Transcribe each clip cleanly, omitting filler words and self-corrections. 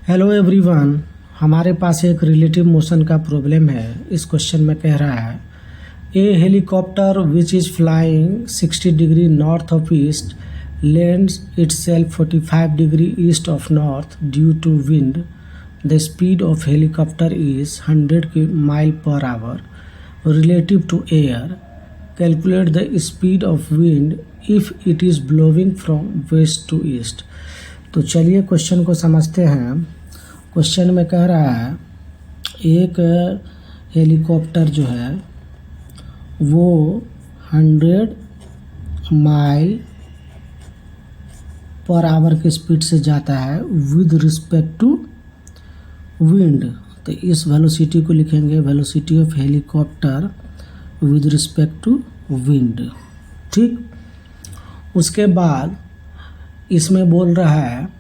Hello everyone. हमारे पास एक relative motion का प्रॉब्लम है। इस क्वेश्चन में कह रहा है a helicopter which is flying 60 degree north of east lands itself 45 degree east of north due to wind. The speed of helicopter is 100 mile per hour relative to air. Calculate the speed of wind if it is blowing from west to east. तो चलिए question को समझते हैं। Question में कह रहा है एक हेलीकॉप्टर जो है वो 100 माइल पर आवर की स्पीड से जाता है विद रिस्पेक्ट टू विंड। तो इस वेलोसिटी को लिखेंगे velocity of helicopter with respect to wind. ठीक, उसके बाद इसमें बोल रहा है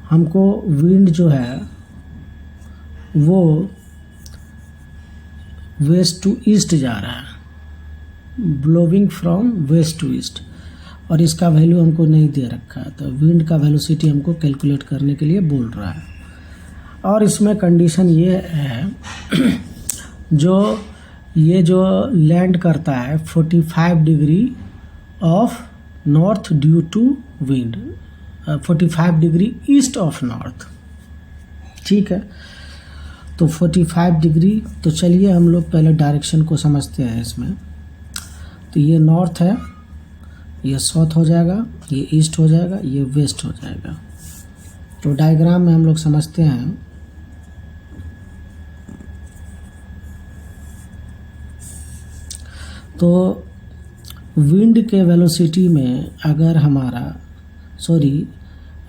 हमको विंड जो है वो वेस्ट टू ईस्ट जा रहा है, blowing from west to east, और इसका वैल्यू हमको नहीं दे रखा है। तो विंड का वेलोसिटी हमको कैलकुलेट करने के लिए बोल रहा है। और इसमें कंडीशन ये है ये जो लैंड करता है 45 degree of north due to wind, 45 degree east of north. ठीक है, तो 45 डिग्री। तो चलिए हम लोग पहले डायरेक्शन को समझते हैं इसमें। तो ये नॉर्थ है, ये साउथ हो जाएगा, ये ईस्ट हो जाएगा, ये वेस्ट हो जाएगा। तो डायग्राम में हम लोग समझते हैं। तो विंड के वेलोसिटी में अगर हमारा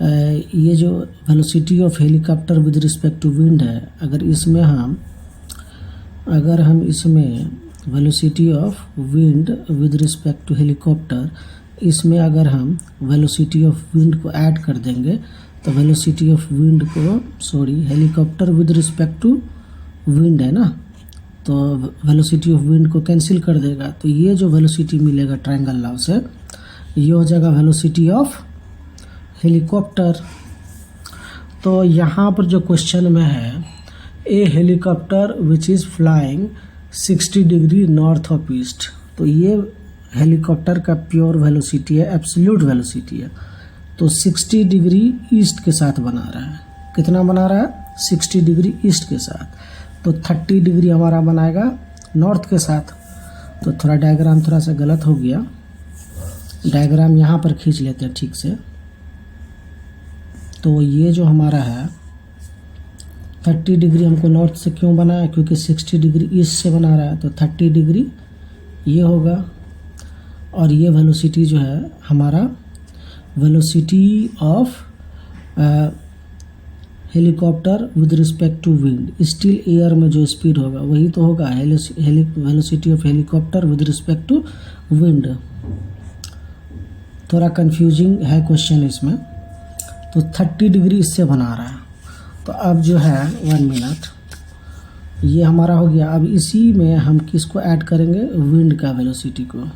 ये जो velocity of helicopter with respect to wind है, अगर हम इसमें velocity of wind with respect to helicopter, इसमें अगर हम वेलोसिटी ऑफ विंड को ऐड कर देंगे तो वेलोसिटी ऑफ विंड को helicopter with respect to wind है ना, तो वेलोसिटी ऑफ विंड को कैंसिल कर देगा। तो ये जो वेलोसिटी मिलेगा ट्रायंगल लॉ से, ये हो जाएगा वेलोसिटी ऑफ हेलीकॉप्टर। तो यहाँ पर जो क्वेश्चन में है a helicopter which is flying 60 degree north of east, तो ये हेलीकॉप्टर का प्योर वेलोसिटी है, एब्सोल्यूट वेलोसिटी है। तो 60 डिग्री ईस्ट के साथ बना रहा है। कितना बना रहा है? 60 डिग्री ईस्ट के साथ। तो 30 डिग्री हमारा बनाएगा नॉर्थ के साथ। तो थोड़ा डायग्राम थोड़ा सा गलत हो गया, डायग्राम यहाँ पर खींच लेते हैं ठीक से। तो ये जो हमारा है 30 डिग्री हमको नॉर्थ से क्यों बनाया? क्योंकि 60 डिग्री ईस्ट से बना रहा है। तो 30 डिग्री ये होगा, और ये वेलोसिटी जो है हमारा velocity of helicopter with respect to wind, still air में जो स्पीड होगा वही तो होगा velocity of helicopter with respect to wind. थोड़ा कंफ्यूजिंग है क्वेश्चन इसमें। तो 30 डिग्री इससे बना रहा है। तो अब जो है 1 मिनट, ये हमारा हो गया। अब इसी में हम किसको ऐड करेंगे? विंड का वेलोसिटी को।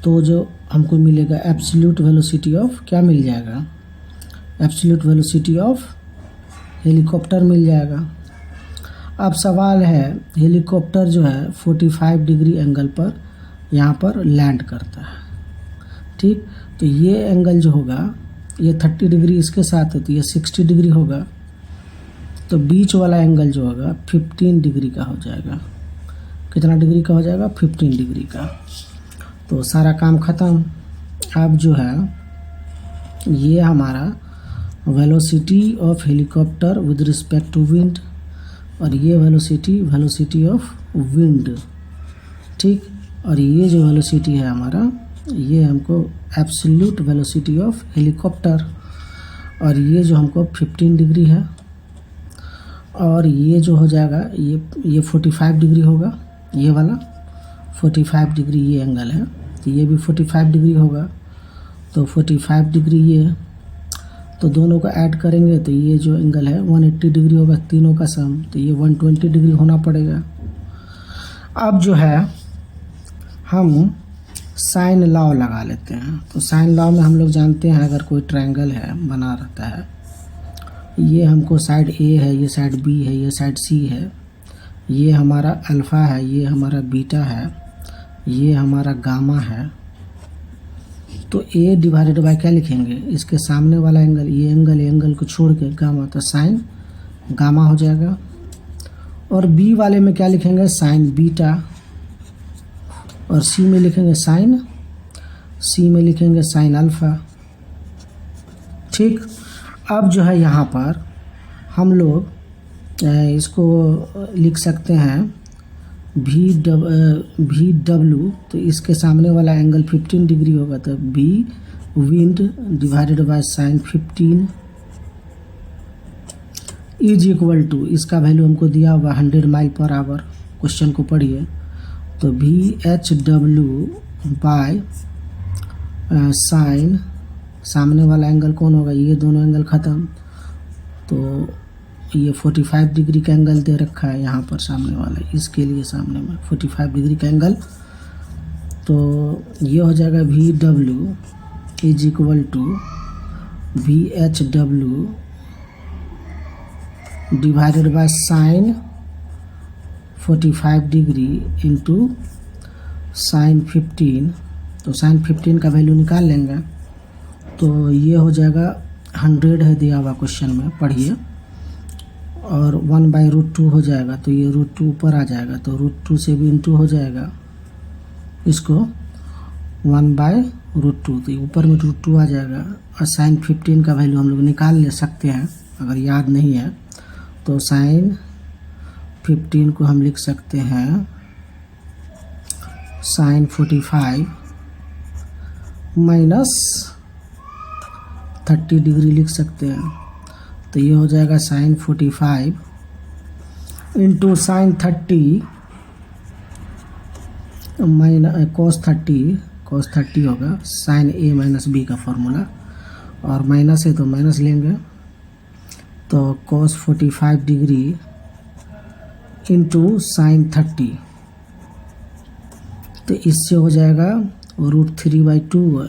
तो जो हमको मिलेगा एब्सोल्यूट वेलोसिटी ऑफ क्या मिल जाएगा? एब्सोल्यूट वेलोसिटी ऑफ हेलीकॉप्टर मिल जाएगा। अब सवाल है हेलीकॉप्टर जो है 45 डिग्री एंगल पर यहाँ पर लैंड करता है। ठीक, तो ये एंगल जो होगा ये 30 डिग्री इसके साथ है, तो ये 60 डिग्री होगा। तो बीच वाला एंगल जो होगा 15 डिग्री का हो जाएगा। कितना डिग्री का हो जाएगा? 15 डिग्री का। तो सारा काम ख़त्म। अब जो है ये हमारा velocity of helicopter with respect to wind, और ये वेलोसिटी ऑफ विंड। ठीक, और ये जो वेलोसिटी है हमारा, ये हमको एब्सोल्यूट वेलोसिटी ऑफ हेलीकॉप्टर, और ये जो हमको 15 डिग्री है, और ये जो हो जाएगा ये 45 डिग्री होगा। ये वाला 45 डिग्री ये एंगल है, तो ये भी 45 डिग्री होगा। तो 45 डिग्री ये, तो दोनों को ऐड करेंगे तो ये जो एंगल है 180 डिग्री होगा, तीनों का सम। तो ये 120 डिग्री होना पड़ेगा। अब जो है हम साइन लॉ लगा लेते हैं। तो साइन लॉ में हम लोग जानते हैं अगर कोई ट्रायंगल है बना रहता है ये हमको साइड ए है, ये साइड बी है, ये साइड सी है, ये हमारा अल्फ़ा है, ये हमारा बीटा है, ये हमारा गामा है। तो ए डिवाइडेड बाय क्या लिखेंगे, इसके सामने वाला एंगल, ये एंगल को छोड़ के गामा, तो साइन गामा हो जाएगा। और बी वाले में क्या लिखेंगे, साइन बीटा। और सी में लिखेंगे साइन अल्फ़ा। ठीक, अब जो है यहाँ पर हम लोग इसको लिख सकते हैं भी डब्ल्यू, तो इसके सामने वाला एंगल 15 डिग्री होगा, तो B wind divided by sine 15 is equal to, इसका वैल्यू हमको दिया हुआ 100 माइल पर आवर। क्वेश्चन को पढ़िए, तो भी एच डब्ल्यू बाय साइन, सामने वाला एंगल कौन होगा, ये दोनों एंगल ख़त्म, तो ये 45 डिग्री का एंगल दे रखा है यहाँ पर सामने वाला, इसके लिए सामने में 45 डिग्री का एंगल। तो ये हो जाएगा V W is equal to V H W divided by sine 45 degree into sine 15। तो साइन 15 का वैल्यू निकाल लेंगे, तो ये हो जाएगा 100 है दिया हुआ क्वेश्चन में, पढ़िए। और 1/√2 हो जाएगा, तो ये √2 ऊपर आ जाएगा, तो √2 से भी इंटू हो जाएगा, इसको 1/√2, तो ऊपर में √2 आ जाएगा। और साइन 15 का वैल्यू हम लोग निकाल ले सकते हैं, अगर याद नहीं है तो साइन 15 को हम लिख सकते हैं साइन 45 माइनस 30 डिग्री लिख सकते हैं, तो ये हो जाएगा sine 45 into sine 30 minus cos 30 होगा, साइन ए माइनस बी का फॉर्मूला, और माइनस है तो माइनस लेंगे, तो कॉस 45 डिग्री इंटू साइन 30, तो इससे हो जाएगा √3/2,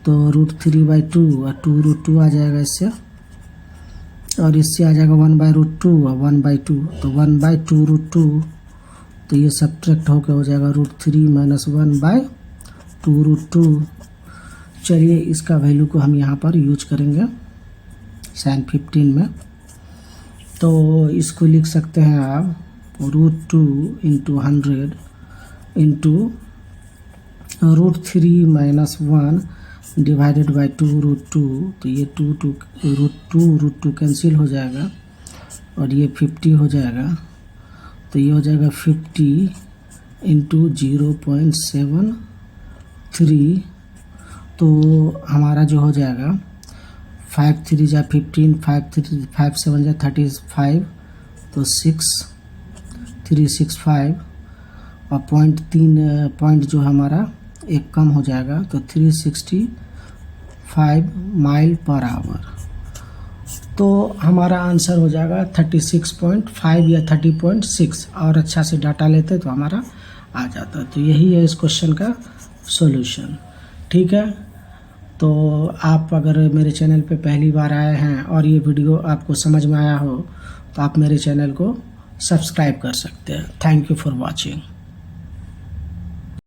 तो √3/2 और 2√2 आ जाएगा इससे, और इससे आ जाएगा 1/√2 और 1/2, तो 1/2√2, तो ये सब्ट्रैक्ट होकर हो जाएगा √3 माइनस 1/2√2। चलिए इसका वैल्यू को हम यहाँ पर यूज करेंगे साइन 15 में, तो इसको लिख सकते हैं आप √2 into 100 into √3 minus 1 divided by 2√2, तो ये √2 कैंसिल हो जाएगा, और ये 50 हो जाएगा, तो ये हो जाएगा 50 इंटू 0.73, तो हमारा जो हो जाएगा 5 3 जा 15, 5 7 जा 35, तो 6365, और पॉइंट जो हमारा एक कम हो जाएगा, तो 365 माइल पर आवर। तो हमारा आंसर हो जाएगा 36.5 या 30.6, और अच्छा से डाटा लेते तो हमारा आ जाता। तो यही है इस क्वेश्चन का सॉल्यूशन। ठीक है, तो आप अगर मेरे चैनल पे पहली बार आए हैं और ये वीडियो आपको समझ में आया हो, तो आप मेरे चैनल को सब्सक्राइब कर सकते हैं। Thank you for watching.